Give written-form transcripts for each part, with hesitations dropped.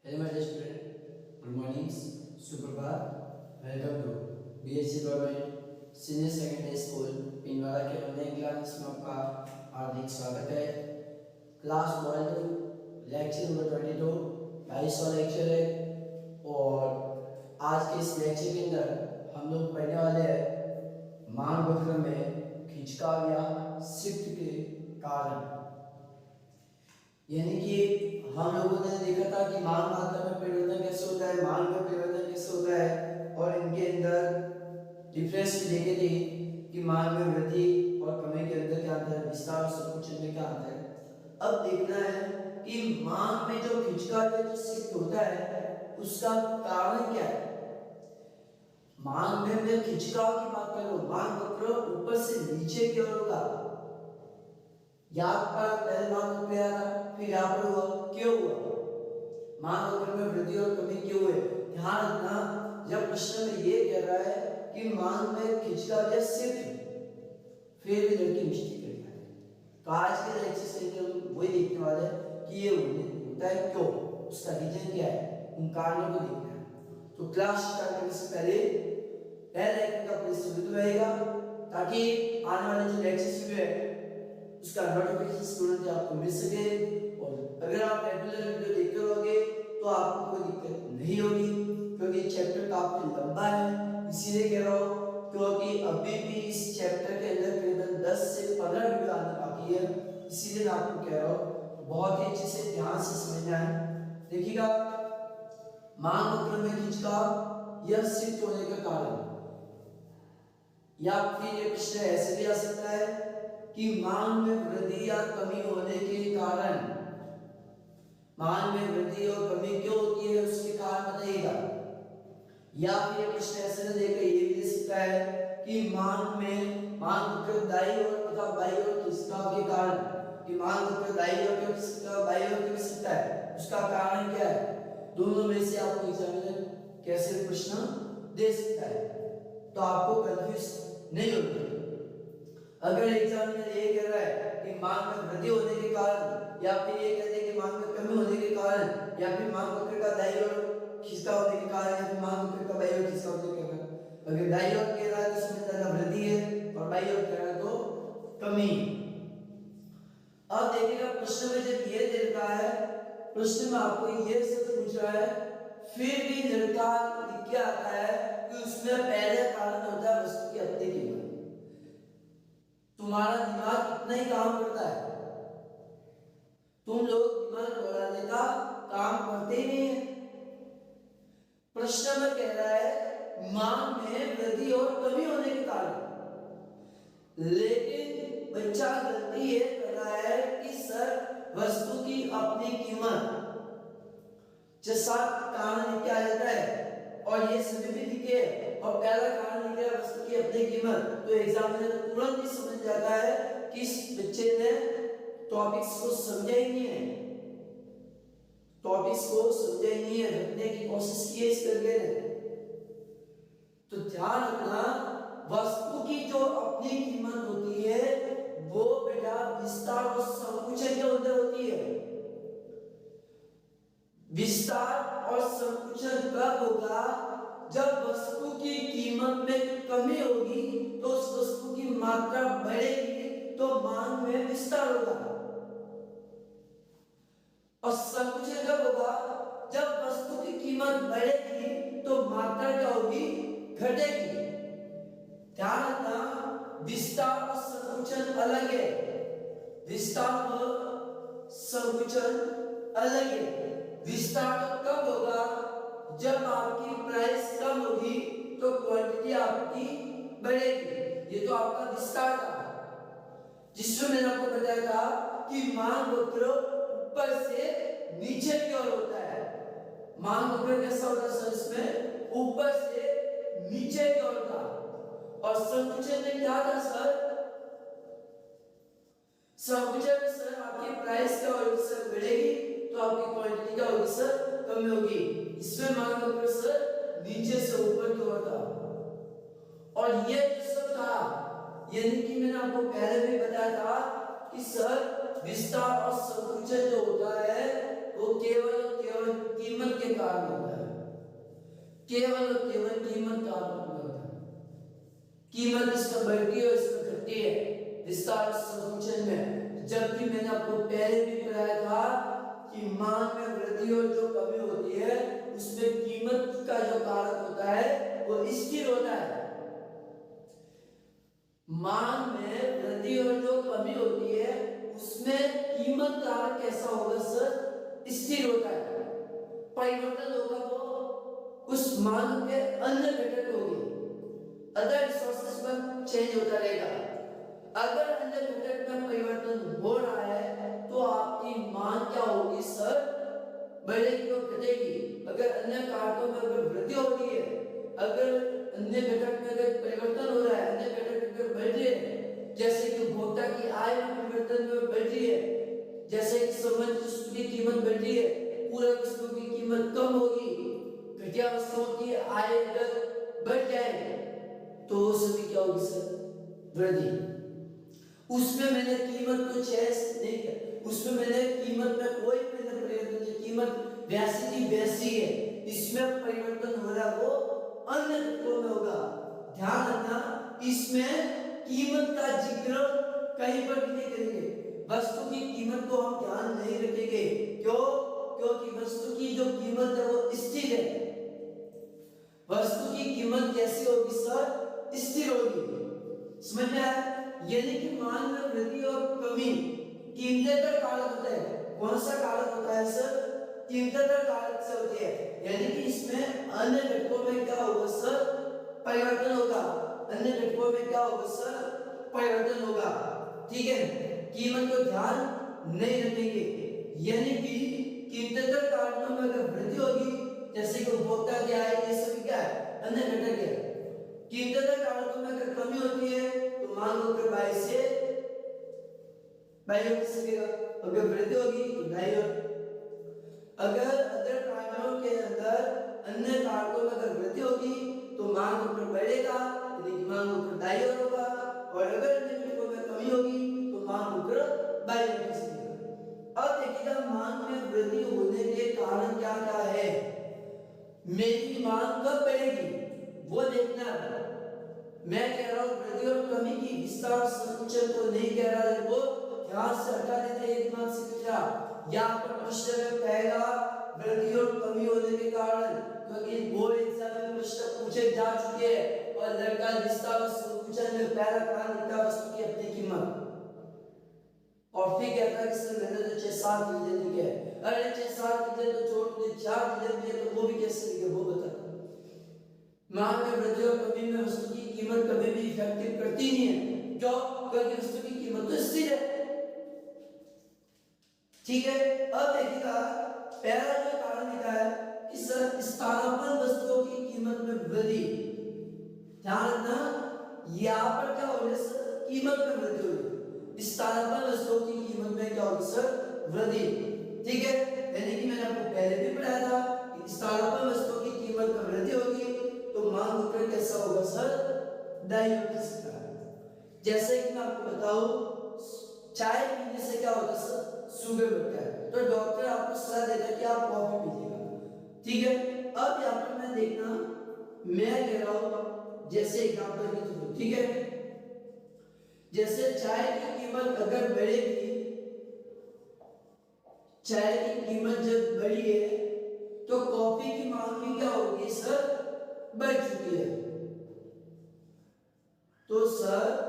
Hello, my dear student. Good morning. सुप्रभात. Welcome to BSc government senior secondary school Pinwara के online class में आपका हार्दिक स्वागत है. क्लास 12 लेक्चर नंबर 22 22वां लेक्चर है और आज के इस लेक्चर के अंदर हम लोग पढ़ने वाले हैं मान वक्र में खिंचाव या शिफ्ट के कारण. यानी कि हम लोगों ने देखा था कि मान मात्रा में परिवर्तन कैसे होता है, मान में परिवर्तन कैसे होता है और इनके अंदर डिफरेंस भी देखे थे कि मान में वृद्धि और कमी के अंदर क्या अंतर है, विस्तार और संकुचन में क्या अंतर है. अब देखना है कि मान में जो खिंचाव या जो शिफ्ट होता है उसका कारण क्या है. मान में मैं खिंचाव की बात करूं, मान वक्र ऊपर से नीचे की ओर होगा. यहाँ पर पहले मान वक्र आया था, फिर यहाँ पर हुआ, क्यों हुआ, मान वक्र में वृद्धि और कमी क्यों हुए. ध्यान रखना जब प्रश्न में ये कह रहा है कि मान में खिंचाव या शिफ्ट, फिर भी लड़की मिस्टेक कर रहा है. तो आज के लेक्चर से हम वही देखने वाले हैं कि ये होता है क्यों, उसका रीजन क्या है, उन कारणों को देखना है. तो क्लास स्टार्ट करने से पहले बेल आइकन का प्रेस जरूर रहेगा ताकि आने वाले जो लेक्चर्स भी है उसका नोटिफिकेशन तुरंत आपको मिल सके. और अगर आप रेगुलर वीडियो देखते रहोगे तो आपको कोई दिक्कत नहीं होगी क्योंकि चैप्टर काफी लंबा है. इसीलिए कह रहा हूँ क्योंकि अभी भी इस चैप्टर के अंदर करीबन 10 से 15 वीडियो आने बाकी है. इसीलिए मैं आपको कह रहा हूँ बहुत ही अच्छे से ध्यान से समझना है. देखिएगा मान वक्र में खिंचाव या शिफ्ट होने का कारण, या फिर ये प्रश्न ऐसे भी आ सकता है कि मान में वृद्धि या कमी होने के कारण, मान में वृद्धि और कमी क्यों होती है उसके कारण बताइएगा. या फिर प्रश्न ऐसे न देकर ये भी दे सकता है कि मान वक्र दाईं ओर तथा बाईं ओर खिंचाव के कारण, कि मान वक्र दाईं ओर क्यों खिंचता है, बाईं ओर क्यों खिंचता है, उसका कारण क्या है. दोनों में से आपको एग्जामिनर कैसे प्रश्न दे सकता है तो आपको कंफ्यूज नहीं होगा. अगर एग्जामिनर ये कह रहा है कि मान में वृद्धि होने के कारण, या फिर ये कहते हैं कि मान में कमी होने के कारण, या फिर मान वक्र का दाईं ओर खिंचाव होने के कारण, या फिर मान वक्र का बाईं ओर खिंचाव होने के कारण, अगर दाईं ओर कह रहा है तो समझ लेना वृद्धि है और बाईं ओर कह रहा है तो कमी. अब देखिएगा प्रश्न में जब ये दे रहा है, प्रश्न में आपको ये सब पूछ रहा है, फिर भी लड़का लिख के आता है कि उसमें पहले कारण होता है वस्तु की अपनी कीमत. तुम्हारा दिमाग इतना ही काम करता है, तुम लोग दिमाग दौड़ाने का काम करते ही नहीं है. प्रश्न में कह रहा है मान में वृद्धि और कमी होने के कारण, लेकिन बच्चा गलती ये कर रहा है कि सर वस्तु की अपनी कीमत जैसा कारण क्या जाता है और ये सभी भी लिखे और पहला कारण लिखा है वस्तु की अपनी कीमत. तो एग्जामिनर तुरंत ही समझ जाता है कि इस बच्चे ने टॉपिक्स को समझा ही नहीं है, टॉपिक्स को समझा ही नहीं है, रखने की कोशिश की है इस लड़के ने. तो ध्यान रखना वस्तु की जो अपनी कीमत होती है वो बेटा विस्तार और संकुचन के अंदर होती है. विस्तार और संकुचन कब होगा, जब वस्तु की कीमत में कमी होगी तो उस वस्तु की मात्रा बढ़ेगी तो मान में विस्तार होगा. और संकुचन कब होगा, जब वस्तु की कीमत बढ़ेगी तो मात्रा क्या होगी, घटेगी. ध्यान रखना विस्तार और संकुचन अलग है, विस्तार और संकुचन अलग है. विस्तार कब होगा, जब आपकी प्राइस कम होगी तो क्वांटिटी आपकी बढ़ेगी. ये तो आपका विस्तार था जिसमें मैंने आपको बताया था कि मान वक्र ऊपर से नीचे की ओर होता है. मान वक्र कैसा होता है सर, इसमें ऊपर से नीचे की ओर था. और संकुचन में क्या था सर, संकुचन में सर आपकी प्राइस क्या होगी सर, बढ़ेगी तो आपकी क्वांटिटी क्या होगी सर, कम होगी. इसमें मान वक्र सर नीचे से ऊपर की ओर था. और ये जो सब था, यानी कि मैंने आपको पहले भी बताया था कि सर विस्तार और संकुचन जो होता है वो केवल कीमत के कारण होता है, केवल और केवल कीमत कारण होता है। कीमत इसमें बढ़ती है और इसमें घटती है विस्तार संकुचन में। जबकि मैंने आपको पहले भी बताया था कि मांग में वृद्धि और जो कमी होती है उसमें कीमत का जो कारक होता है वो स्थिर होता है। मांग में वृद्धि और जो कमी होती है उसमें कीमत कारक कैसा होगा सर? स्थिर होता है। परिवर्तन होगा वो उस मांग के अन्य घटक होगी, अदर रिसोर्सेज में चेंज होता रहेगा। अगर अन्य घटक में परिवर्तन हो रहा है तो आपकी मांग क्या होगी सर? बढ़ेगी और घटेगी। अगर अन्य कारकों में अगर वृद्धि हो रही है, अगर अन्य घटक में अगर परिवर्तन हो रहा है, अन्य घटक अगर बढ़ रही है, जैसे कि उपभोक्ता की आय में परिवर्तन बढ़ रही है, जैसे कि संबंधित वस्तु की कीमत बढ़ रही है, पूरक वस्तु की कीमत कम होगी, घटिया वस्तुओं की आय अगर बढ़ जाए तो वो सभी क्या होगी सर? वृद्धि। उसमें मैंने कीमत को चेंज नहीं किया, उसमें मैंने कीमत में कोई परिवर्तन नहीं, कीमत वैसी की वैसी है। इसमें परिवर्तन हो रहा वो अन्य घटकों में होगा। ध्यान रखना, इसमें कीमत का जिक्र कहीं पर भी नहीं करेंगे। वस्तु की कीमत को हम ध्यान नहीं रखेंगे। क्यों? क्योंकि वस्तु की जो कीमत है वो स्थिर है। वस्तु की कीमत कैसी होगी सर? स्थिर होगी। समझ में आया? यानी कि मांग में वृद्धि और कमी कीमतेतर कारक होता है। कौन सा कारक होता है सर? कीमतेतर कारक से होती है। यानी कि इसमें अन्य घटकों में क्या होगा सर? परिवर्तन होगा। अन्य घटकों में क्या होगा सर? परिवर्तन होगा। ठीक है, कीमत को ध्यान नहीं रखेंगे। यानी कि कीमतेतर कारकों में अगर वृद्धि होगी, जैसे कि उपभोक्ता की आय, ये सब क्या है? अन्य घटक है। कीमतेतर कारकों में अगर कमी होती है तो मांग वक्र बाई से बाई ओर खिसकेगा। अगर वृद्धि होगी तो दाईं ओर। अगर अदर कारकों के अंदर अन्य कारकों में अगर वृद्धि होगी तो मांग वक्र बढ़ेगा, यानी कि मांग वक्र दाईं ओर होगा। और अगर अन्य घटकों में कमी होगी तो मांग वक्र बाईं ओर खिसकेगा। अब देखिएगा मांग में वृद्धि होने के कारण क्या क्या है। मेरी मांग कब बढ़ेगी वो देखना। मैं कह रहा हूं वृद्धि और कमी की विस्तार संकुचन को नहीं कह रहा है, वो ध्यान से हटा देते हैं दिमाग से कचरा। यहां पर प्रश्न में कहेगा वृद्धि और कमी होने के कारण, क्योंकि बोर्ड एग्जाम में प्रश्न पूछे जा चुके हैं और लड़का विस्तार और संकुचन में पहला कारण लिखा वस्तु की अपनी कीमत। और फिर कहता है कि सर मैंने तो 6-7 चीजें लिखे हैं। अरे 6-7 चीजें तो छोड़ दे, 4 चीजें भी है तो वो भी कैसे लिखे वो बता। मांग में वृद्धि और कमी में वस्तु की कीमत कभी भी इफेक्टिव करती नहीं है। क्यों? क्योंकि वस्तु की कीमत तो स्थिर है। ठीक है, अब देखिएगा पहला जो कारण लिखा है कि सर स्थानापन्न वस्तुओं की कीमत में वृद्धि। ध्यान रखना, यहां पर क्या हो रहा है सर? कीमत में वृद्धि हो रही है। स्थानापन्न वस्तुओं की कीमत में क्या होगी सर? वृद्धि। ठीक है, यानी कि मैंने आपको पहले भी पढ़ाया था कि स्थानापन्न वस्तुओं की कीमत में वृद्धि होगी तो मांग वक्र कैसा होगा सर? दाईं ओर खिसकेगा। जैसे कि मैं आपको बताऊं चाय पीने से क्या होता है सर? शुगर बढ़ता है, तो डॉक्टर आपको सलाह देता है कि आप कॉफी पीजिएगा। ठीक है, अब यहां पर मैं देखना, मैं कह रहा हूं जैसे एग्जांपल के थ्रू। ठीक है, जैसे चाय की कीमत अगर बढ़ेगी, चाय की कीमत जब बढ़ी है तो कॉफी की मांग भी क्या होगी सर? बढ़ चुकी है। तो सर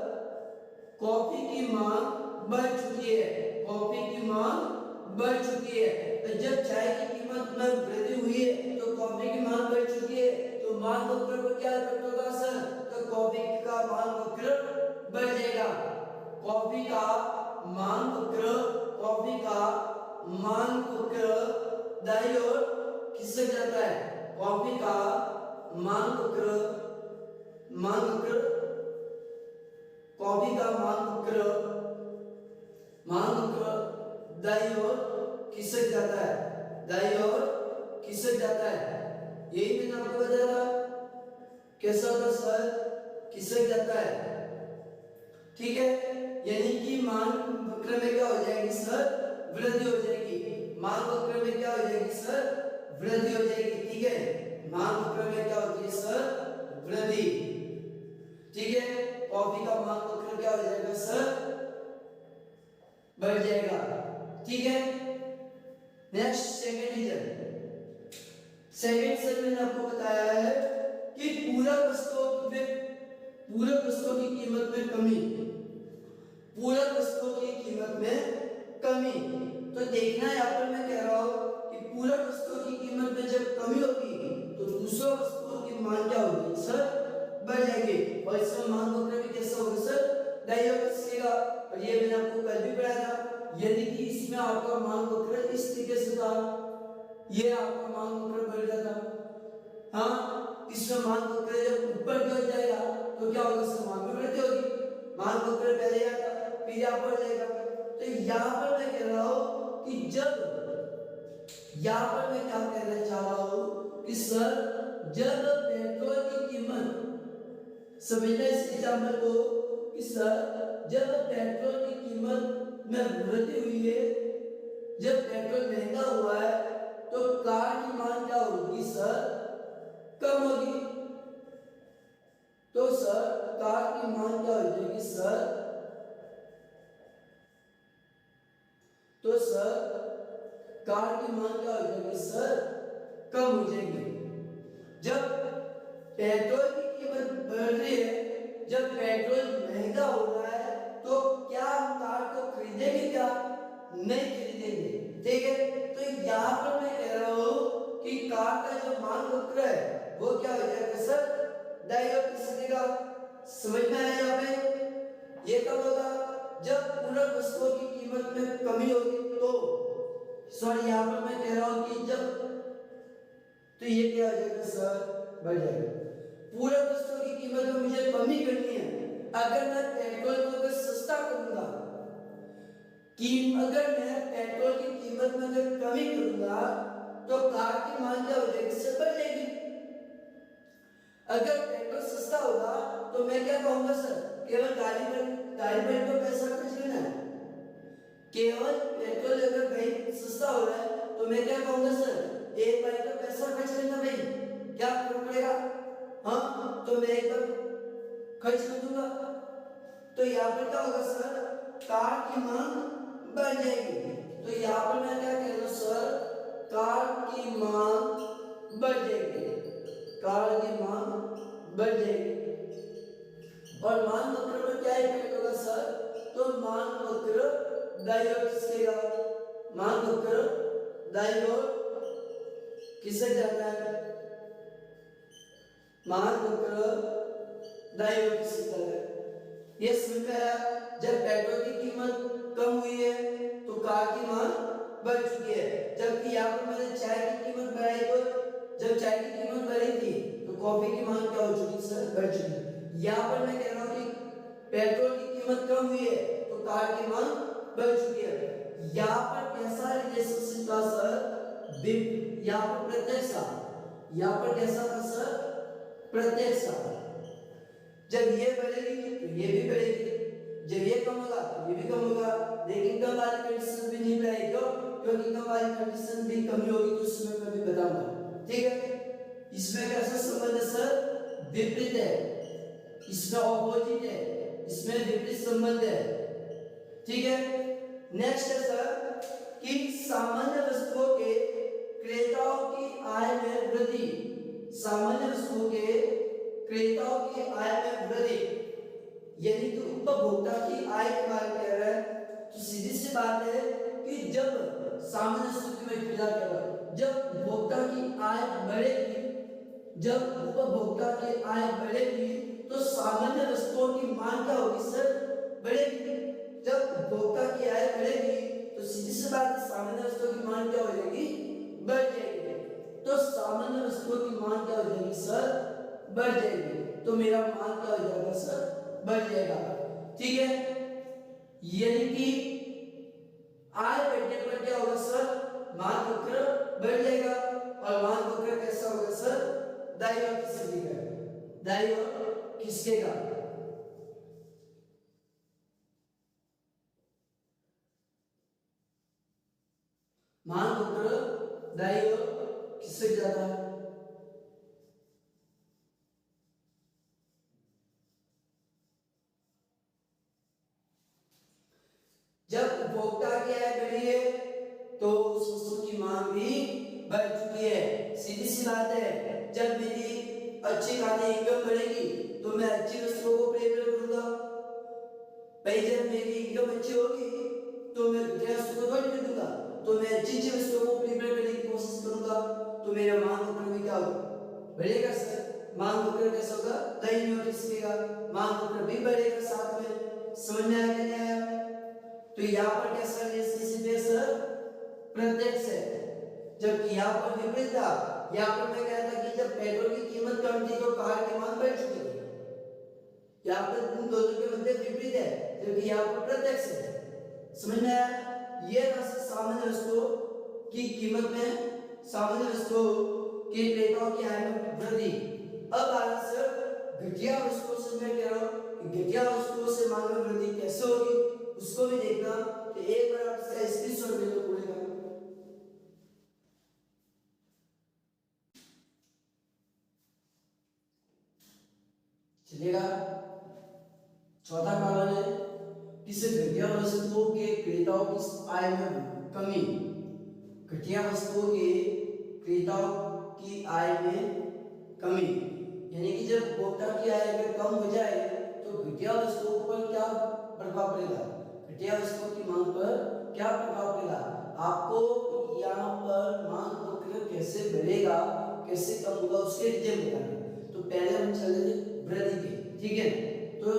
कॉफी की मांग बढ़ चुकी है, कॉफी की मांग बढ़ चुकी है। तो जब चाय की कीमत में वृद्धि हुई है तो कॉफी की मांग बढ़ चुकी है, तो मांग वक्र पर क्या इफेक्ट होगा सर? तो कॉफी का मांग वक्र बढ़ जाएगा। कॉफी का मांग वक्र, कॉफी का मांग वक्र दाईं ओर खिसक जाता है। कॉफी का मांग वक्र, मांग वक्र, कॉफी का मांग वक्र, मांग वक्र दाईं ओर खिसक जाता है, दाईं ओर खिसक जाता है। यही मैंने आपको बताया कैसा होता सर? खिसक जाता है। ठीक है, यानी कि मांग वक्र में क्या हो जाएगी सर? वृद्धि हो जाएगी। मांग वक्र में क्या हो जाएगी सर? वृद्धि हो जाएगी। ठीक है, मांग वक्र में क्या होती है सर, वृद्धि। ठीक है, कॉफी का मांग वक्र क्या हो जाएगा सर, बढ़ जाएगा। ठीक है, next second reason. Second sir मैंने आपको बताया है कि पूरक वस्तुओं की कीमत में कमी, पूरक वस्तुओं की कीमत में कमी। तो देखना है यहाँ पर मैं कह रहा हूं कि पूरक वस्तुओं की कीमत में जब कमी होगी तो दूसरों वस्तुओं की मांग क्या होगी सर, बढ़ जाएगी। और इसमें मांग वक्र भी कैसा होगा सर, डायवर्सिटी का। और ये मैंने आपको कल भी पढ़ाया था, यदि कि इसमें आपका मांग वक्र इस तरीके से था, ये आपका मांग वक्र बढ़ जाता। हाँ, इसमें मांग वक्र जब ऊपर की ओर जाएगा तो क्या होगा सर, मांग में वृद्धि होगी। मांग वक्र पहले आता फिर यहाँ पर जाएगा। तो यहाँ पर मैं कह रहा हूं कि जब, यहाँ पर मैं क्या कहना चाह रहा हूं कि सर जब पेट्रोल की कीमत, समझना इस एग्जाम्पल को कि सर जब पेट्रोल की कीमत में वृद्धि हुई है, जब पेट्रोल महंगा हुआ है तो कार की मांग क्या होगी सर, कम होगी। तो सर कार की मांग क्या हो जाएगी सर, तो सर कार की मांग क्या हो जाएगी सर, कम हो जाएगी। जब पेट्रोल की कीमत बढ़ रही है, जब पेट्रोल महंगा हो रहा है तो क्या हम कार को खरीदेंगे, क्या नहीं खरीदेंगे। ठीक है, तो यहाँ पर मैं कह रहा हूं कि कार का जो मांग वक्र है वो क्या हो जाएगा सर, डायवर्सिटी का। समझ में आया यहाँ पे, ये कब होगा, जब पूरक वस्तुओं की कीमत में कमी होगी। तो सॉरी, यहाँ पर मैं कह रहा हूं कि जब, तो ये क्या हो जाएगा सर, बढ़ जाएगा। पूरक वस्तुओं की कीमत में मुझे कमी करनी है, अगर मैं पेट्रोल को अगर सस्ता करूंगा, कि अगर मैं पेट्रोल की कीमत में अगर कमी करूंगा तो कार की मांग क्या हो जाएगी सर, बढ़ जाएगी। अगर पेट्रोल सस्ता होगा तो मैं क्या कहूंगा सर, केवल गाड़ी पर तो पैसा खर्च करना है, केवल पेट्रोल अगर भाई सस्ता हो रहा है तो मैं क्या कहूंगा सर, एक बाइक का पैसा खर्च करना भाई, क्या फर्क पड़ेगा। हाँ, तो मैं एक बार खर्च कर दूंगा। तो यहाँ पर क्या होगा सर, कार की मांग बढ़ जाएगी। तो यहाँ पर मैं क्या कह रहा हूँ सर, कार की मांग बढ़ जाएगी, कार की मांग बढ़ जाएगी। और मांग वक्र में क्या इफेक्ट होगा सर, तो मांग वक्र दाईं ओर खिसकेगा, मांग वक्र दाईं ओर खिसक जाता है, मांग वक्र दाईं ओर खिसक जाता है। ये समझ में आया, जब पेट्रोल की कीमत कम हुई है तो कार की मांग बढ़ चुकी है। जबकि यहाँ पर मैंने चाय की कीमत बढ़ाई, तो जब चाय की कीमत बढ़ी थी तो कॉफी की मांग क्या हो चुकी सर, बढ़ चुकी। यहाँ पर मैं कह रहा हूँ कि पेट्रोल की कीमत कम हुई है तो कार की मांग बढ़ चुकी है। यहाँ पर कैसा रिलेशनशिप था सर, यहाँ पर प्रत्यक्ष था, यहाँ पर कैसा था सर, प्रत्यक्ष था। जब ये बढ़ेगी तो ये भी बढ़ेगी, जब ये कम होगा तो ये भी कम होगा। लेकिन कम वाली कंडीशन भी नहीं बढ़ेगी, क्यों, क्योंकि कम वाली कंडीशन भी कमी होगी, तो उसमें मैं भी बताऊंगा। ठीक है, इसमें कैसा संबंध है सर, विपरीत है, इसमें ऑपोजिट है, इसमें विपरीत संबंध है। ठीक है, नेक्स्ट है सर कि सामान्य वस्तुओं के क्रेताओं की आय में वृद्धि, सामान्य वस्तुओं के क्रेताओं की आय में वृद्धि, यानी कि उपभोक्ता की आय के बारे में कह रहा है। तो सीधी सी बात है कि जब सामान्य स्थिति में फिलहाल कह रहा है, जब उपभोक्ता की आय बढ़ेगी, जब उपभोक्ता की आय बढ़ेगी तो सामान्य वस्तुओं की मांग क्या होगी सर, बढ़ेगी। जब उपभोक्ता की आय बढ़ेगी तो सीधी सी बात है, सामान्य वस्तुओं की मांग क्या हो जाएगी, बढ़ जाएगी। तो सामान्य वस्तुओं की मांग क्या हो जाएगी सर, बढ़ जाएगी। तो मेरा मान क्या हो जाएगा सर, बढ़ जाएगा। ठीक है, यानी कि आय बढ़ने पर क्या होगा सर, मान वक्र बढ़ जाएगा। और मान वक्र कैसा होगा सर, दाईं ओर खिसकेगा, दाईं ओर खिसकेगा। मान वक्र दाईं ओर खिसक जाता है। रही है तो उस वस्तु की मांग भी बढ़ चुकी है। सीधी सी बात है, जब मेरी अच्छी खासी इनकम बढ़ेगी तो मैं अच्छी वस्तुओं को प्रेफर करूंगा। भाई जब मेरी इनकम अच्छी होगी तो मैं घटिया वस्तु को थोड़ी खरीदूंगा, तो मैं अच्छी अच्छी वस्तुओं को प्रेफर करने की कोशिश करूंगा, तो मेरा मांग वक्र भी क्या होगा, बढ़ेगा सर। मांग वक्र कैसा होगा, दाहिनी ओर खिसकेगा, मांग वक्र भी बढ़ेगा साथ में। समझ में आया कि नहीं आया? तो यहाँ पर कैसा रिलेशनशिप है सर, प्रत्यक्ष है। जबकि यहाँ पर विपरीत था, यहाँ पर मैं कहता कि जब पेट्रोल की कीमत कम थी तो कार की मांग बढ़ चुकी थी। यहाँ पर उन दोनों के मध्य विपरीत है, जबकि यहाँ पर प्रत्यक्ष है। समझ में आया? ये राशि सामान्य वस्तुओं की कीमत में, सामान्य वस्तुओं के क्रेताओं की आय में वृद्धि। अब आया सर घटिया वस्तुओं से, मैं कह रहा हूँ कि घटिया वस्तुओं से मांग में वृद्धि कैसे होगी उसको भी देखना। तो एक बार आप इसका स्क्रीनशॉट ले लो पूरे का। चलेगा। चौथा कारण है किसी घटिया वस्तुओं के क्रेताओं की आय में कमी। घटिया वस्तुओं के क्रेताओं की आय में कमी, यानी कि जब उपभोक्ता की आय अगर कम हो जाए तो घटिया वस्तुओं पर क्या प्रभाव पड़ेगा, घटिया वस्तुओं की मांग पर क्या प्रभाव पड़ेगा। आपको यहाँ पर मांग वक्र कैसे बढ़ेगा कैसे कम होगा उसके रीजन बताने। तो पहले हम चले थे वृद्धि के, ठीक है। तो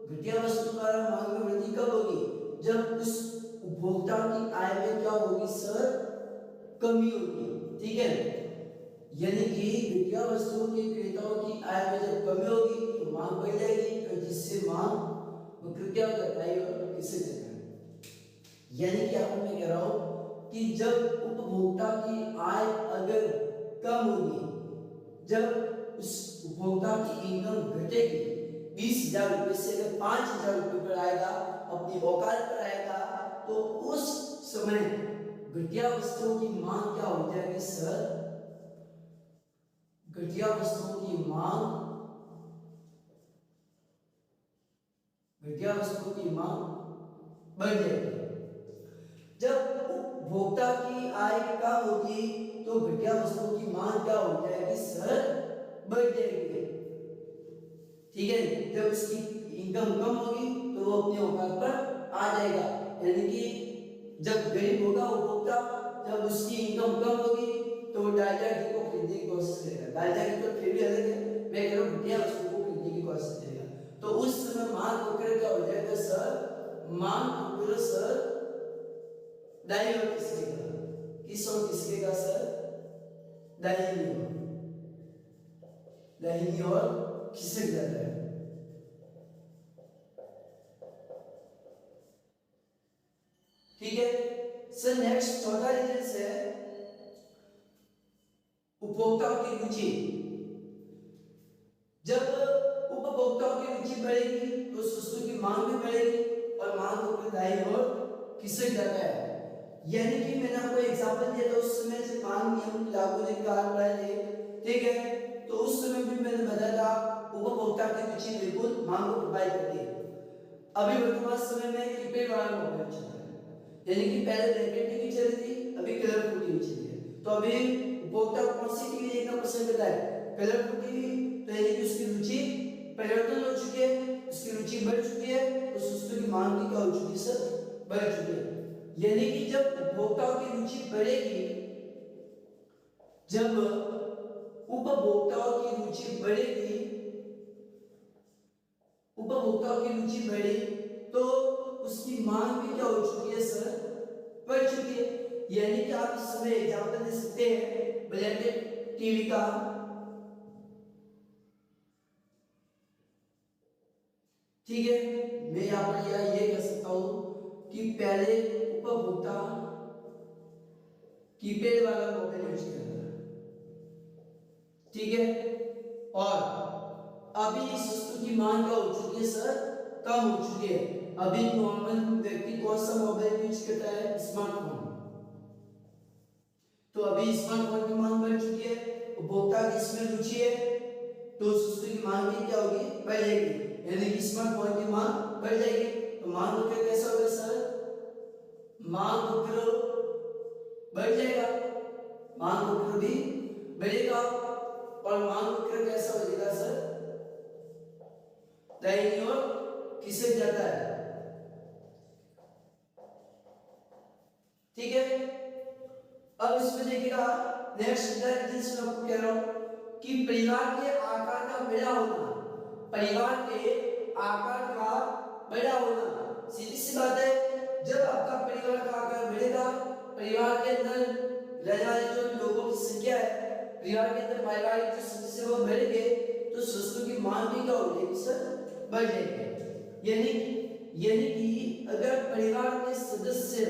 घटिया वस्तु द्वारा मांग में वृद्धि कब होगी, जब उस उपभोक्ता की आय में क्या होगी सर, कमी होगी, ठीक है। यानी कि घटिया वस्तुओं के क्रेताओं की आय में जब कमी होगी तो मांग बढ़ जाएगी, और जिससे मांग वक्र क्या हो जाता है और किसे देता है। यानी कि आप मैं कह रहा हूं कि जब उपभोक्ता की आय अगर कम होगी, जब उस उपभोक्ता की इनकम घटेगी 20,000 रुपए से अगर 5,000 रुपए पर आएगा, अपनी औकात पर आएगा, तो उस समय घटिया वस्तुओं की मांग क्या हो जाएगी सर, घटिया वस्तुओं की मांग, घटिया वस्तुओं की मांग बढ़ जाएगी। जब उपभोक्ता की आय कम होगी तो घटिया वस्तुओं की मांग क्या हो जाएगी सर, बढ़ जाएगी, ठीक है। जब उसकी इनकम कम होगी तो वो अपने औकात पर आ जाएगा। यानी कि जब गरीब होगा उपभोक्ता, जब उसकी इनकम कम होगी तो वो डालडा घी को खरीदने की कोशिश करेगा। डालडा घी तो फिर भी अलग है, मैं कह रहा हूँ घटिया वस्तु को खरीदने की कोशिश करेगा। तो उस समय मांग वक्र क्या हो जाएगा सर, मांग वक्र सर दाहिनी ओर खिसकेगा। किस ओर खिसकेगा सर, दाहिनी ओर, दाहिनी ओर खिसक जाता है। ठीक है सर। नेक्स्ट चौथा रीजन है उपभोक्ताओं की रुचि। जब उपभोक्ताओं की रुचि बढ़ेगी तो उस वस्तु की मांग भी बढ़ेगी और मांग वक्र दाईं ओर खिसक जाता है। यानी कि मैंने आपको एग्जांपल दिया था उस समय जब मांग नियम लागू होने के कारण बढ़े थे, ठीक है। तो उस समय भी मैंने बताया था उपभोक्ता की रुचि बिल्कुल मांग को प्रभावित करती है। अभी वर्तमान समय में कीपैड वाला मोबाइल चल रहा है, यानी कि पहले ब्लैंकेट टीवी चली थी, अभी कलरफुल टीवी चली है। तो अभी उपभोक्ता कौन सी टीवी देखना पसंद करता है, कलरफुल टीवी। तो यानी कि उसकी रुचि परिवर्तन हो चुकी है, उसकी रुचि बढ़ चुकी है, उस वस्तु की मांग भी क्या हो चुकी है सर, बढ़ चुकी है। यानी कि जब उपभोक्ताओं की रुचि बढ़ेगी, जब उपभोक्ताओं की रुचि बढ़ेगी, उपभोक्ताओं की रुचि बढ़ी तो उसकी मांग भी क्या हो चुकी है सर, बढ़ चुकी है। यानी कि आप इस समय एग्जांपल दे सकते हैं ब्लैंकेट टीवी का। ठीक है, मैं यहाँ पर ये कह सकता हूं कि पहले उपभोक्ता कीपैड वाला मोबाइल यूज कर रहा है, ठीक है। और अभी इस वस्तु की मांग क्या हो चुकी है सर, कम हो चुकी है। अभी नॉर्मल व्यक्ति कौन सा मोबाइल यूज करता है, स्मार्टफोन। तो अभी स्मार्टफोन की मांग बढ़ चुकी है, उपभोक्ता की इसमें रुचि है, तो उस वस्तु की मांग भी क्या होगी, बढ़ जाएगी। यानी कि स्मार्टफोन की मांग बढ़ जाएगी। तो मांग वक्र कैसा होगा सर, मांग वक्र बढ़ जाएगा, मांग वक्र भी बढ़ेगा। और मांग वक्र कैसा हो जाएगा सर, दाहिनी ओर खिसक जाता है। ठीक है, अब इसमें देखिएगा नेक्स्ट मैं आपको कह रहा हूं कि परिवार के आकार का बड़ा होना, परिवार के आकार का बड़ा होना, सीधी सी बात है। जब आपका परिवार का आकार बढ़ेगा, परिवार के अंदर रहने वाले जो लोगों की संख्या है, परिवार के अंदर पारिवारिक जो सदस्य वो बढ़ेंगे, तो वस्तु की मांग भी क्या हो जाएगी सर, बढ़ जाएगी। यानी कि अगर परिवार के सदस्य,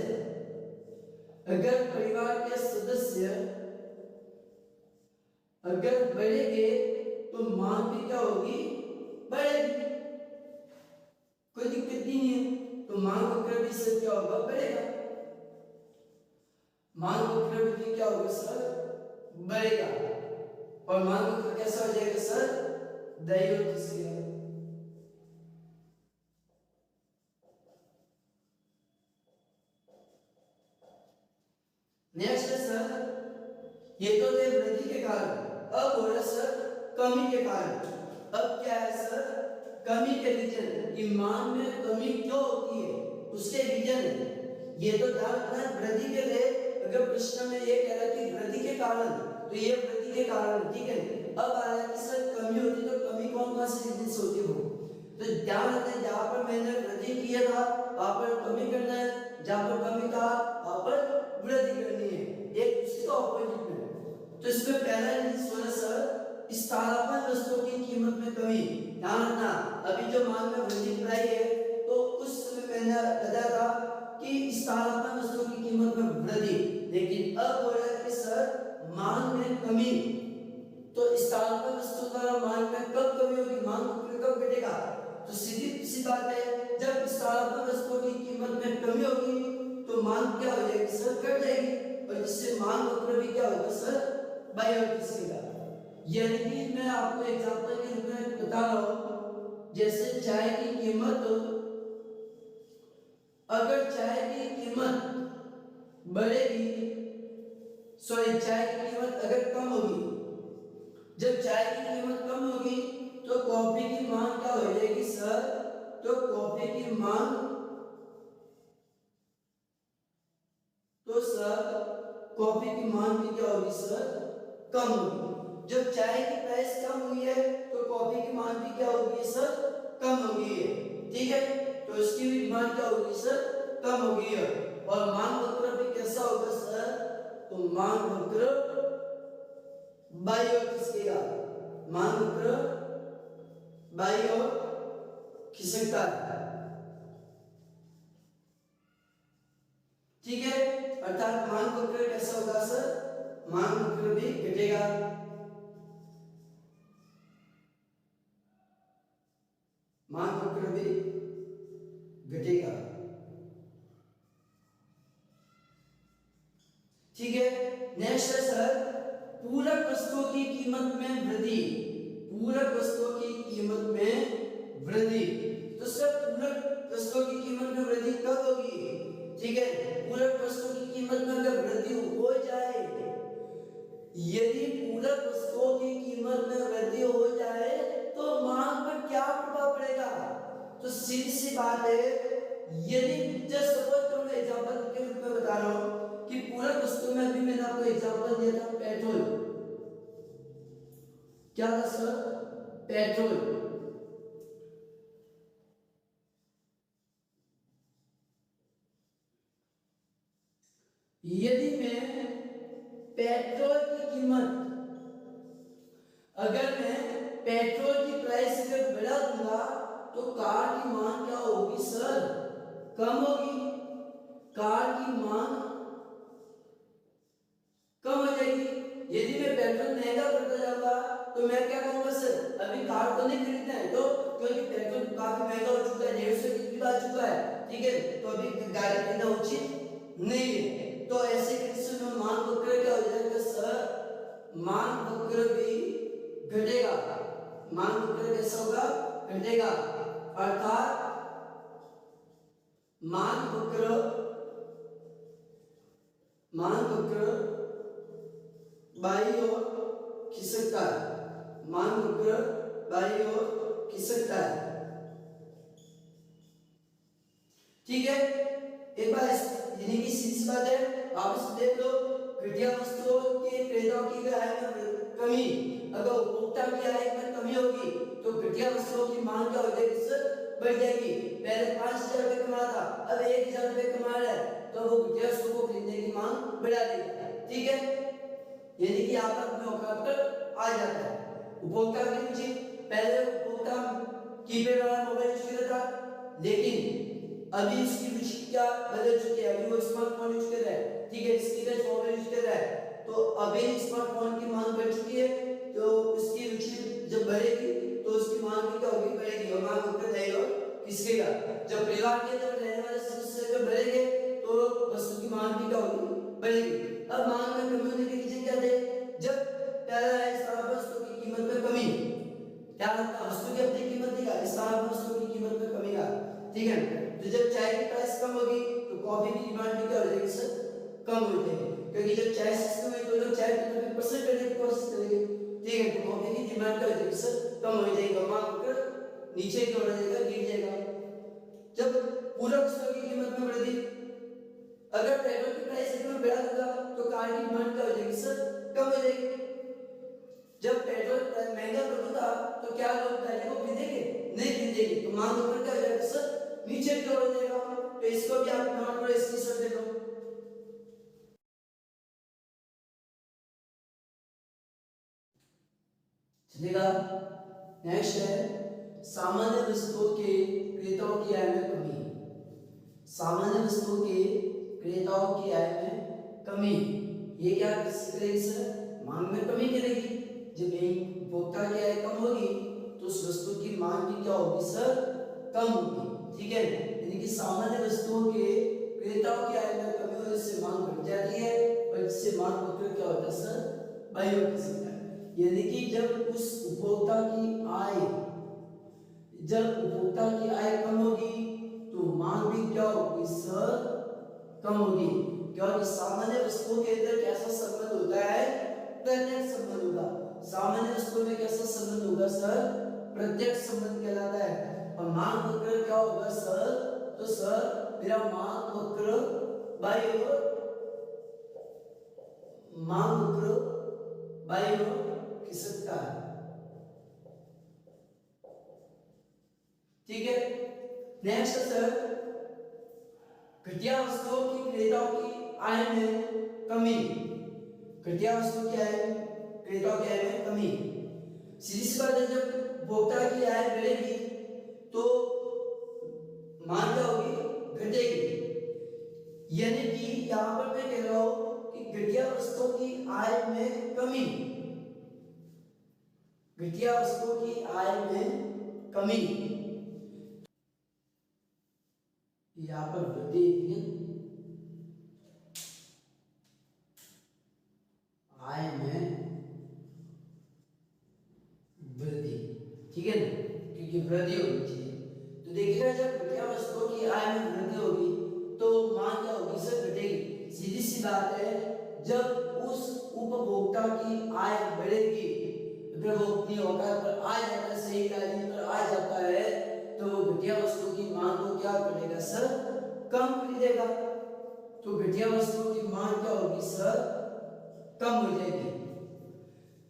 अगर परिवार के सदस्य अगर बढ़ेंगे तो मांग भी क्या होगी, बढ़ेगी, कोई दिक्कत नहीं है। तो मांग वक्र भी सर क्या होगा, बढ़ेगा, मांग वक्र भी क्या होगा सर, बढ़ेगा। और मांग वक्र कैसा हो जाएगा सर, दाईं ओर खिसकेगा। नेक्स्ट है सर, ये तो थे वृद्धि के कारण, अब हो रहा सर कमी के कारण। अब क्या है सर, कमी के रीजन, कि मांग में कमी क्यों होती है उसके रीजन। ये तो ध्यान रखना वृद्धि के लिए, अगर प्रश्न में ये कह रहा है कि वृद्धि के कारण, तो ये वृद्धि के कारण, ठीक है। अब आ रहा है कि सर कमी होती, तो कमी कौन कौन से रीजन से होती हो, तो ध्यान रखना जहां पर मैंने वृद्धि किया था वहां पर कमी करना है, जहां पर कमी था वहां पर वृद्धि करनी है, एक दूसरे का ऑपोजिट में। तो इसमें पहला रीजन सर स्थानापन्न वस्तुओं की कीमत में कमी। ध्यान रखना, अभी जो मांग में वृद्धि कराई है, तो उस समय मैंने बताया था कि स्थानापन्न वस्तुओं की कीमत में वृद्धि, लेकिन अब हो रहा है कि सर मांग में कमी। तो स्थानापन्न वस्तु द्वारा मांग में कब कमी होगी, मांग कब घटेगा, तो सीधी सी बात है, जब स्थानापन्न वस्तुओं की कीमत में कमी होगी तो मांग क्या हो जाएगी सर, घट जाएगी, और जिससे मांग वक्र भी क्या होगा सर, बाईं ओर खिसकेगा। यानी कि मैं आपको एग्जांपल के रूप में बता रहा हूं, जैसे चाय की कीमत, अगर चाय की कीमत बढ़ेगी, सॉरी चाय की कीमत अगर कम होगी, जब चाय की कीमत कम होगी तो कॉफी की मांग क्या हो जाएगी सर, तो कॉफी की मांग, तो सर कॉफी की मांग भी क्या होगी सर, कम होगी। जब चाय की प्राइस कम हुई है तो कॉफी की मांग भी क्या होगी सर, कम होगी है, ठीक है। तो इसकी भी डिमांड क्या होगी सर, कम होगी है। और मांग वक्र भी कैसा होगा सर, तो मांग वक्र बाईं ओर खिसकेगा, मांग वक्र बाईं ओर खिसकता है, ठीक है। अर्थात मांग वक्र कैसा होगा सर, मांग वक्र भी घटेगा, मांग वक्र भी घटेगा, ठीक है। नेक्स्ट है सर पूरक वस्तुओं की कीमत में वृद्धि, पूरक वस्तुओं की कीमत में वृद्धि। तो सर पूरक वस्तुओं की कीमत में वृद्धि कब होगी, ठीक है। पूरक वस्तुओं की कीमत में अगर वृद्धि हो जाए, यदि पूरक वस्तुओं की कीमत में वृद्धि हो जाए तो मांग पर क्या प्रभाव पड़ेगा, तो सीधी सी बात है, यदि जस्ट सपोज करो, एग्जांपल के रूप में बता रहा हूं कि पूरक वस्तु में, अभी मैंने आपको एग्जांपल दिया था पेट्रोल, क्या था सर, पेट्रोल। यदि मैं पेट्रोल की कीमत, अगर मैं पेट्रोल की प्राइस अगर बढ़ा दूंगा तो कार की मांग क्या होगी सर, कम होगी, कार की मांग कम हो जाएगी। यदि मैं पेट्रोल महंगा करता जाऊंगा तो मैं क्या कहूंगा सर, अभी कार तो नहीं खरीदना है, तो क्योंकि पेट्रोल काफी महंगा हो चुका है, 150 की बात चुका है, ठीक है, तो अभी गाड़ी खरीदना उचित नहीं है। तो ऐसे कंडीशन में मांग वक्र क्या हो जाएगा सर, मांग वक्र भी घटेगा, मांग वक्र कैसा होगा, घटेगा। अर्थात मांग वक्र मांग वक्र बाईं ओर खिसकता है, मांग वक्र बाईं ओर खिसकता है। ठीक है, एक बार यानी कि सीधी बात है, वापस देख लो। घटिया वस्तुओं के क्रेताओं की आय में कमी, अगर उपभोक्ता की आय में कमी होगी तो घटिया वस्तुओं की मांग क्या हो जाएगी सर, बढ़ जाएगी। पहले 5,000 रुपये कमा था, अब 1,000 रुपये कमा रहा है, तो वो घटिया वस्तु को खरीदने की मांग बढ़ा देगा। ठीक है, यानी कि यहाँ पर अपने औकात पर आ जाता है। उपभोक्ता की रुचि, पहले उपभोक्ता कीपैड वाला मोबाइल यूज करता था, लेकिन अभी उसकी रुचि क्या बदल चुकी है, अभी वो स्मार्टफोन यूज कर रहा है। ठीक है, इसकी टच मोबाइल यूज कर रहा है, तो अभी स्मार्टफोन की मांग बढ़ चुकी है, तो उसकी रुचि जब बढ़ेगी तो उसकी मांग भी क्या होगी, बढ़ेगी, और मांग ऊपर जाएगी और किसकेगा। जब परिवार के अंदर रहने वाले सदस्य जब बढ़ेंगे तो वस्तु की मांग भी क्या होगी, बढ़ेगी। अब मांग में कमी होने के रीजन क्या थे, जब पहला है स्थान वस्तु की कीमत में कमी, क्या वस्तु की अपनी कीमत नहीं का, स्थान वस्तु की कीमत में कमी का। ठीक है, तो जब चाय की प्राइस कम होगी तो कॉफी की डिमांड भी क्या हो जाएगी सर, कम हो जाएगी, क्योंकि जब चाय सस्ती हुई तो लोग चाय पीने में पसंद करने की कोशिश करेंगे। ठीक है, तो कॉफी की डिमांड क्या हो जाएगी सर, कम हो जाएगी, मांग कर नीचे की ओर जाएगा, गिर जाएगा। जब पूरक वस्तुओं की कीमत में वृद्धि, अगर पेट्रोल की प्राइस में बढ़ा दूंगा तो कार की डिमांड क्या हो जाएगी सर, कम हो जाएगी। जब पेट्रोल महंगा पड़ता तो क्या लोग गाड़ी को खरीदेंगे, नहीं खरीदेंगे, तो मांग ऊपर क्या हो जाएगा सर, नीचे की ओर जाएगा। तो इसको भी आप नोट करो, इसकी सब देखो। चलेगा। नेक्स्ट है सामान्य वस्तुओं के क्रेताओं की आय में कमी। सामान्य वस्तुओं के क्रेताओं की आय में कमी, ये क्या करेगी सर, मांग में कमी करेगी। जब उपभोक्ता की आय कम होगी तो उस वस्तु की मांग भी क्या होगी सर, कम होगी। ठीक है, यानी कि सामान्य वस्तुओं के क्रेताओं की आय में कमी होने से मांग बढ़ जाती है, और इससे मांग वक्र क्या होता है सर, बाईं ओर खिसकता है। यानी कि जब उस उपभोक्ता की आय, जब उपभोक्ता की आय कम होगी तो मांग भी क्या होगी सर, कम होगी, क्योंकि सामान्य वस्तुओं के अंदर कैसा संबंध होता है, प्रत्यक्ष संबंध होगा। सामान्य वस्तुओं में कैसा संबंध होगा सर, प्रत्यक्ष संबंध कहलाता है। और मांग वक्र क्या होगा सर, तो सर मेरा मांग वक्र बाईं ओर, मांग वक्र बाईं ओर खिसकता है। ठीक है, नेक्स्ट सर घटिया वस्तुओं की क्रेताओं की आय में कमी। घटिया वस्तुओं की आय, क्रेताओं की आय में कमी, सीधी सी बात है, जब उपभोक्ता की आय बढ़ेगी तो मांग क्या होगी, घटेगी। यानी कि यहां पर मैं कह रहा हूं कि घटिया वस्तुओं की आय में कमी, घटिया वस्तुओं की आय में कमी, यहां पर वृद्धि, आय में वृद्धि। ठीक है ना, क्योंकि वृद्धि होनी चाहिए। तो देखिएगा जब घटिया वस्तुओं की आय में वृद्धि होगी तो मांग क्या होगी सर, घटेगी। सीधी सी बात है, जब उस उपभोक्ता की आय बढ़ेगी, अगर वो अपनी औकात पर आ जाता है, सही लाइन पर आ जाता है, तो वो घटिया वस्तु की मांग को क्या करेगा सर, कम खरीदेगा। तो घटिया वस्तुओं की मांग क्या होगी सर, कम हो जाएगी।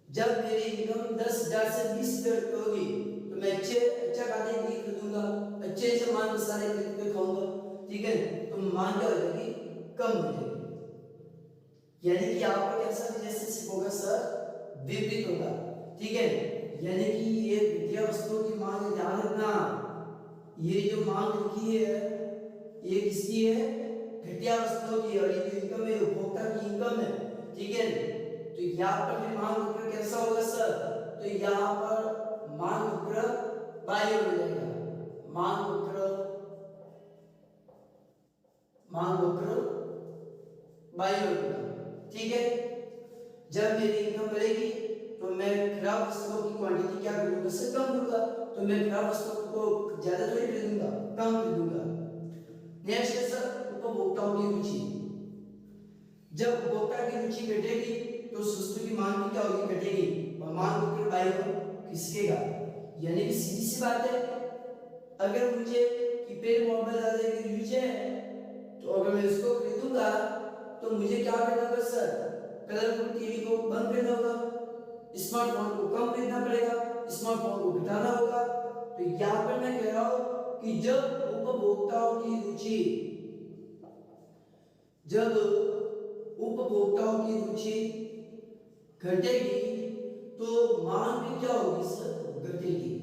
जब मेरी इनकम 10,000 से 20,000 रुपये होगी तो मैं अच्छा खाने की खरीदूंगा, अच्छे से सामान मसाले खरीद के खाऊंगा। ठीक है, तो मांग क्या हो जाएगी, कम हो जाएगी। यानी कि यहाँ पर कैसा रिलेशनशिप होगा सर, विपरीत होगा। ठीक है, यानी कि ये घटिया वस्तुओं की मांग, ध्यान रखना, ये जो मांग लिखी है ये किसकी है, घटिया वस्तुओं की, और ये इनकम है, उपभोक्ता की इनकम है। ठीक है, तो यहाँ पर भी मांग वक्र कैसा होगा सर, तो यहाँ पर मांग वक्र बाईं ओर हो जाएगा, मांग वक्र, मांग वक्र बाईं ओर होगा। ठीक है, जब मेरी इनकम बढ़ेगी तो मैं खराब वस्तुओं की क्वांटिटी क्या करूंगा सर, कम करूंगा, तो मैं खराब वस्तुओं को ज्यादा थोड़ी खरीदूंगा, कम खरीदूंगा। नेक्स्ट है सर उपभोक्ताओं की रुचि। जब उपभोक्ता की रुचि घटेगी तो उस वस्तु की मांग भी क्या होगी, घटेगी, और मांग वक्र बाई ओर खिसकेगा। यानी कि सीधी सी बात है, अगर मुझे कीपैड मोबाइल ज्यादा की रुचि है तो अगर मैं इसको खरीदूंगा तो मुझे क्या करना होगा सर, कलरफुल टीवी को बंद करना होगा, स्मार्टफोन को कम खरीदना पड़ेगा, स्मार्टफोन को घटाना होगा। तो यहाँ पर मैं कह रहा हूं कि जब उपभोक्ताओं की रुचि घटेगी तो मांग भी क्या होगी सर, घटेगी।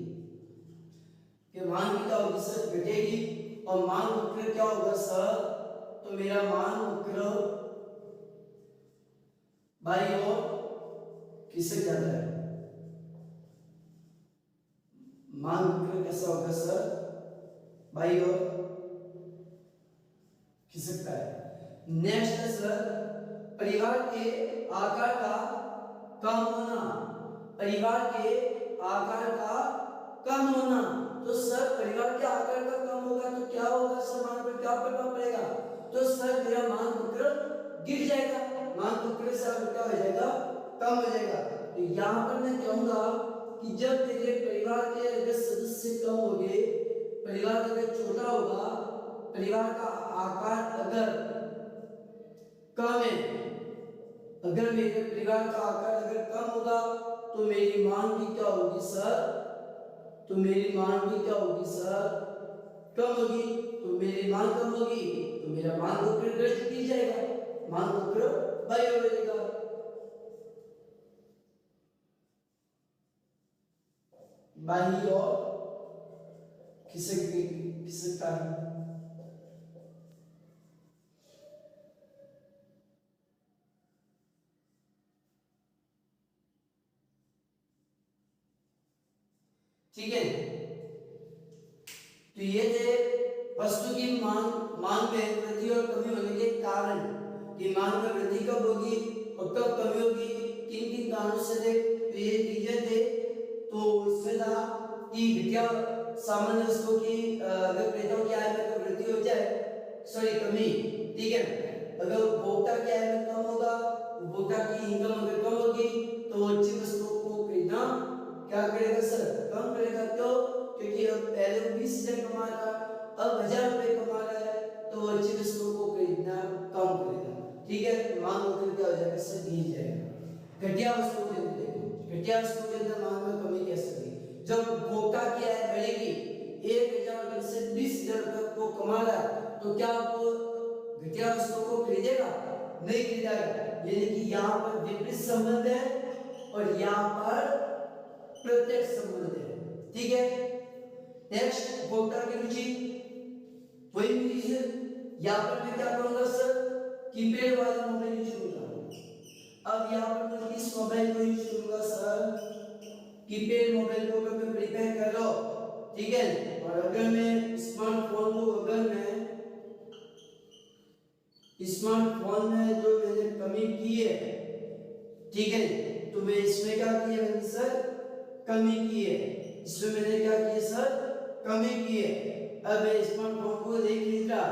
कि मांग भी क्या होगी सर, घटेगी, और मांग वक्र क्या होगा सर, तो मेरा मांग वक्र बाई ओर खिसक जाता है। मांग वक्र कैसा होगा सर, बाई ओर खिसकता है। नेक्स्ट है सर, परिवार के आकार का कम होना। परिवार के आकार का कम होना, तो सर परिवार के आकार का कम होगा तो क्या होगा सर, मांग पर क्या प्रभाव पड़ेगा, तो सर मेरा मांग वक्र गिर जाएगा, मांग वक्र से क्या हो जाएगा, कम हो जाएगा। तो यहाँ पर मैं कहूंगा कि जब तेरे परिवार के अगर सदस्य कम हो गए, परिवार अगर छोटा होगा, परिवार का आकार अगर कम है, अगर मेरे परिवार का आकार अगर कम होगा तो मेरी मांग भी क्या होगी सर, तो मेरी मांग भी क्या होगी सर, कम होगी। तो मेरी मांग कम होगी तो मेरा मांग वक्र गिर जाएगा, मांग वक्र बाई ओर जाएगा। बाई ओर खिसकता है। ठीक है, तो ये थे वस्तु की मांग में वृद्धि और कमी होने के कारण, कि मांग में वृद्धि कब होगी और कब कमी होगी, किन किन कारणों से थे, तो ये रीजन थे। तो इसमें था कि घटिया सामान्य वस्तुओं की अगर क्रेताओं की आय में वृद्धि हो जाए, सॉरी कमी, ठीक है, अगर उपभोक्ता की आय में कम होगा, उपभोक्ता की इनकम अगर कम होगी तो अच्छी वस्तुओं को खरीदना क्या करेगा सर, कम करेगा। क्यों, क्योंकि अब पहले 20,000 कमा रहा, अब 1,000 रुपए कमा रहा है, तो अच्छी वस्तुओं को खरीदना कम करेगा। ठीक है, मांग वक्र क्या हो जाएगा सर, गिर जाएगा। घटिया वस्तुओं के अंदर देखो, घटिया वस्तुओं के अंदर मांग में कमी कैसे होगी, जब उपभोक्ता की आय बढ़ेगी, 1,000 रुपए से 20,000 रुपए को कमा रहा है, तो क्या वो घटिया वस्तुओं को खरीदेगा, नहीं खरीदेगा। यानी कि यहाँ पर विपरीत संबंध है और यहाँ पर प्रत्यक्ष संबंध है। ठीक है, नेक्स्ट उपभोक्ता की रुचि, वही रीजन यहाँ पर मैं क्या करूंगा सर, कीपैड वाला मोबाइल यूज करूंगा। अब यहाँ पर मैं किस मोबाइल को यूज करूंगा सर, कीपैड मोबाइल को मैं प्रिपेयर कर रहा हूं, ठीक है। और अगर मैं स्मार्टफोन को, अगर मैं स्मार्टफोन में जो मैंने कमी की है, ठीक है, तो मैं इसमें क्या किया मैंने सर, कमी की है। इसमें मैंने क्या किया सर, कमी की है। अब मैं स्मार्टफोन को नहीं खरीद रहा,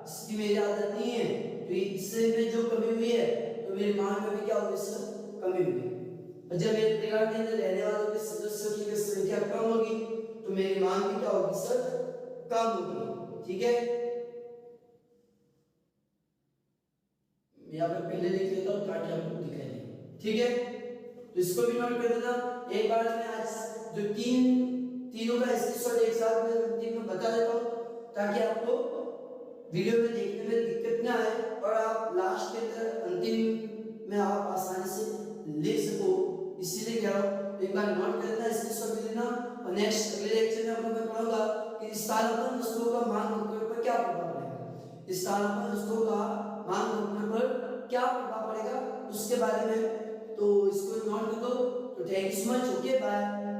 इसकी मेरी आदत नहीं है, तो इससे में जो कमी हुई है तो मेरी मांग में भी क्या होगी सर, कमी हुई। और जब मेरे परिवार के अंदर रहने वालों के सदस्यों की संख्या कम होगी तो मेरी मांग भी क्या होगी सर, कम होगी। ठीक है, यहाँ पर पहले लिख लेता हूँ ताकि आपको दिखाई दे। ठीक है, तो इसको भी नोट कर देना। एक बार मैं आज जो तीनों का स्क्रीनशॉट एक साथ में अंतिम में बता देता हूँ ताकि आपको वीडियो में देखने में दिक्कत ना आए और आप लास्ट के अंदर अंतिम में आप आसानी से लिख सको, इसीलिए कह रहा हूँ। एक बार नोट कर लेना, स्क्रीनशॉट ले लेना, और नेक्स्ट अगले लेक्चर में मैं पढ़ूंगा कि स्थानापन्न वस्तुओं का मांग वक्र पर क्या प्रभाव पड़ेगा, स्थानापन्न वस्तुओं का मांग वक्र पर क्या प्रभाव पड़ेगा उसके बारे में। तो इसको नोट कर दो। तो thank you so much, okay bye.